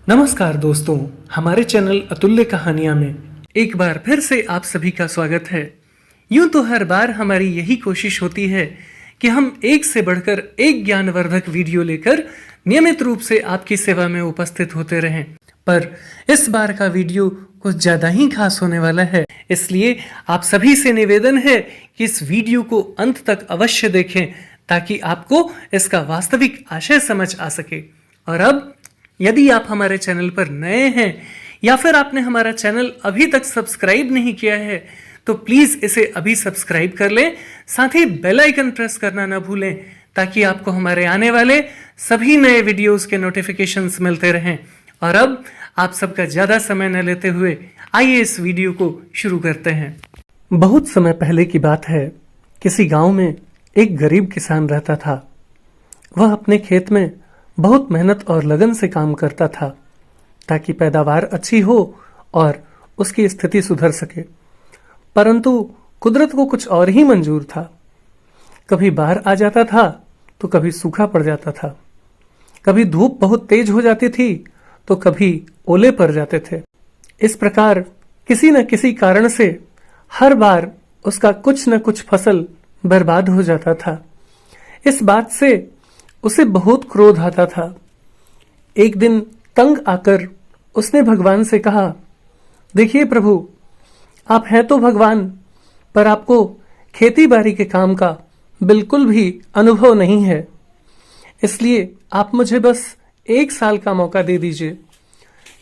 नमस्कार दोस्तों, हमारे चैनल अतुल्य कहानियां में एक बार फिर से आप सभी का स्वागत है। यूं तो हर बार हमारी यही कोशिश होती है कि हम एक से बढ़कर एक ज्ञानवर्धक वीडियो लेकर नियमित रूप से आपकी सेवा में उपस्थित होते रहें, पर इस बार का वीडियो कुछ ज्यादा ही खास होने वाला है। इसलिए आप सभी से निवेदन है कि इस वीडियो को अंत तक अवश्य देखें ताकि आपको इसका वास्तविक आशय समझ आ सके। और अब यदि आप हमारे चैनल पर नए हैं या फिर आपने हमारा चैनल अभी तक सब्सक्राइब नहीं किया है तो प्लीज इसे अभी सब्सक्राइब कर लें, साथ ही बेल आइकन प्रेस करना ना भूलें ताकि आपको हमारे आने वाले सभी नए वीडियोस के नोटिफिकेशंस मिलते रहें। और अब आप सबका ज्यादा समय न लेते हुए आइए इस वीडियो को शुरू करते हैं। बहुत समय पहले की बात है, किसी गांव में एक गरीब किसान रहता था। वह अपने खेत में बहुत मेहनत और लगन से काम करता था ताकि पैदावार अच्छी हो और उसकी स्थिति सुधर सके, परंतु कुदरत को कुछ और ही मंजूर था। कभी बाढ़ आ जाता था तो कभी सूखा पड़ जाता था, कभी धूप बहुत तेज हो जाती थी तो कभी ओले पड़ जाते थे। इस प्रकार किसी न किसी कारण से हर बार उसका कुछ न कुछ फसल बर्बाद हो जाता था। इस बात से उसे बहुत क्रोध आता था। एक दिन तंग आकर उसने भगवान से कहा, देखिए प्रभु, आप हैं तो भगवान, पर आपको खेती बाड़ी के काम का बिल्कुल भी अनुभव नहीं है। इसलिए आप मुझे बस 1 साल का मौका दे दीजिए,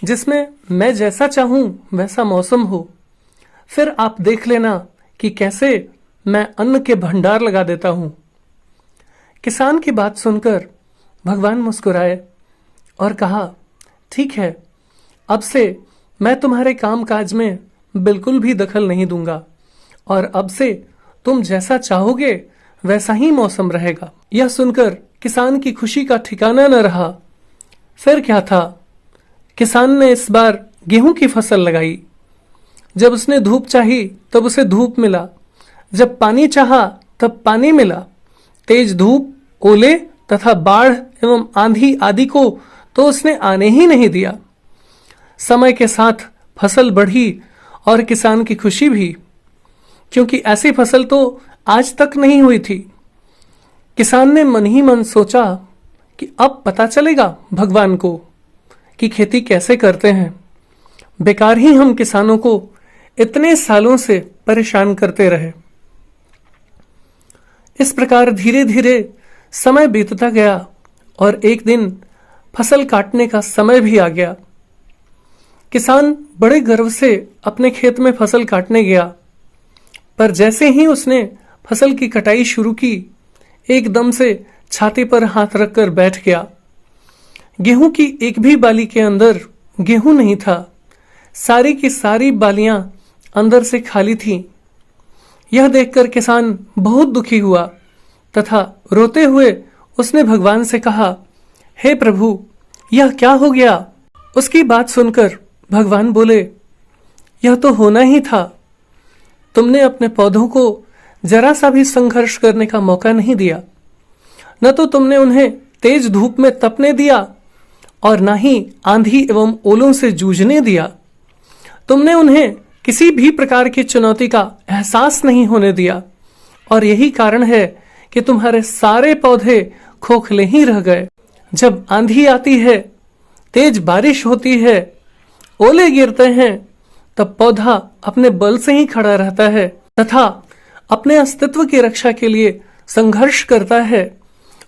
जिसमें मैं जैसा चाहूं वैसा मौसम हो। फिर आप देख लेना कि कैसे मैं अन्न के भंडार लगा देता हूं। किसान की बात सुनकर भगवान मुस्कुराए और कहा, ठीक है, अब से मैं तुम्हारे काम काज में बिल्कुल भी दखल नहीं दूंगा और अब से तुम जैसा चाहोगे वैसा ही मौसम रहेगा। यह सुनकर किसान की खुशी का ठिकाना न रहा। फिर क्या था, किसान ने इस बार गेहूं की फसल लगाई। जब उसने धूप चाही तब उसे धूप मिला, जब पानी चाहा तब पानी मिला। तेज धूप, ओले तथा बाढ़ एवं आंधी आदि को तो उसने आने ही नहीं दिया। समय के साथ फसल बढ़ी और किसान की खुशी भी, क्योंकि ऐसी फसल तो आज तक नहीं हुई थी। किसान ने मन ही मन सोचा कि अब पता चलेगा भगवान को कि खेती कैसे करते हैं। बेकार ही हम किसानों को इतने सालों से परेशान करते रहे। इस प्रकार धीरे धीरे समय बीतता गया और एक दिन फसल काटने का समय भी आ गया। किसान बड़े गर्व से अपने खेत में फसल काटने गया, पर जैसे ही उसने फसल की कटाई शुरू की, एकदम से छाती पर हाथ रखकर बैठ गया। गेहूं की एक भी बाली के अंदर गेहूं नहीं था। सारी की सारी बालियां अंदर से खाली थीं। यह देखकर किसान बहुत दुखी हुआ तथा रोते हुए उसने भगवान से कहा, हे प्रभु, यह क्या हो गया? उसकी बात सुनकर भगवान बोले, यह तो होना ही था। तुमने अपने पौधों को जरा सा भी संघर्ष करने का मौका नहीं दिया। न तो तुमने उन्हें तेज धूप में तपने दिया और न ही आंधी एवं ओलों से जूझने दिया। तुमने उन्हें किसी भी प्रकार की चुनौती का एहसास नहीं होने दिया और यही कारण है कि तुम्हारे सारे पौधे खोखले ही रह गए। जब आंधी आती है, तेज बारिश होती है, ओले गिरते हैं, तब पौधा अपने बल से ही खड़ा रहता है तथा अपने अस्तित्व की रक्षा के लिए संघर्ष करता है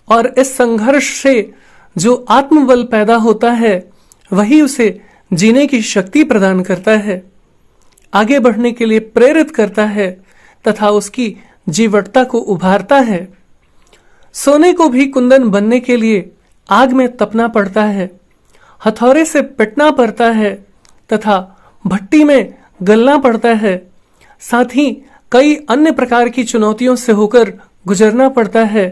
और इस संघर्ष से जो आत्मबल पैदा होता है वही उसे जीने की शक्ति प्रदान करता है, आगे बढ़ने के लिए प्रेरित करता है तथा उसकी जीवटता को उभारता है। सोने को भी कुंदन बनने के लिए आग में तपना पड़ता है, हथौड़े से पिटना पड़ता है तथा भट्टी में गलना पड़ता है। साथ ही कई अन्य प्रकार की चुनौतियों से होकर गुजरना पड़ता है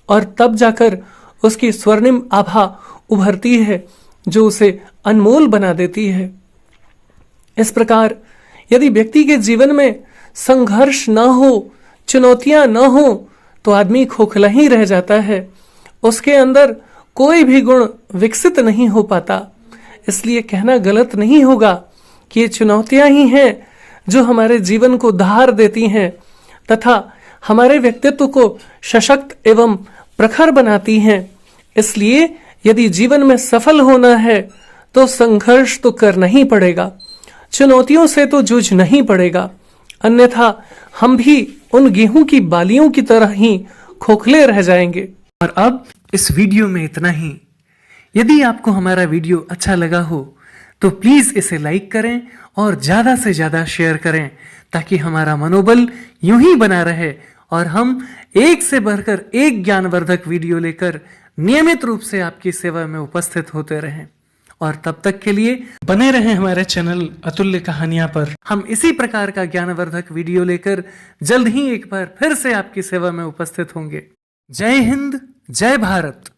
और तब जाकर उसकी स्वर्णिम आभा उभरती है जो उसे अनमोल बना देती है। इस प्रकार यदि व्यक्ति के जीवन में संघर्ष न हो, चुनौतियां न हो, तो आदमी खोखला ही रह जाता है। उसके अंदर कोई भी गुण विकसित नहीं हो पाता। इसलिए कहना गलत नहीं होगा कि ये चुनौतियां ही हैं जो हमारे जीवन को धार देती हैं तथा हमारे व्यक्तित्व को सशक्त एवं प्रखर बनाती हैं। इसलिए यदि जीवन में सफल होना है तो संघर्ष तो करना ही पड़ेगा, चुनौतियों से तो जूझना ही पड़ेगा, अन्यथा हम भी उन गेहूं की बालियों की तरह ही खोखले रह जाएंगे। और अब इस वीडियो में इतना ही। यदि आपको हमारा वीडियो अच्छा लगा हो तो प्लीज इसे लाइक करें और ज्यादा से ज्यादा शेयर करें ताकि हमारा मनोबल यूं ही बना रहे और हम एक से बढ़कर एक ज्ञानवर्धक वीडियो लेकर नियमित रूप से आपकी सेवा में उपस्थित होते रहें। और तब तक के लिए बने रहें हमारे चैनल अतुल्य कहानियां पर। हम इसी प्रकार का ज्ञानवर्धक वीडियो लेकर जल्द ही एक बार फिर से आपकी सेवा में उपस्थित होंगे। जय हिंद, जय भारत।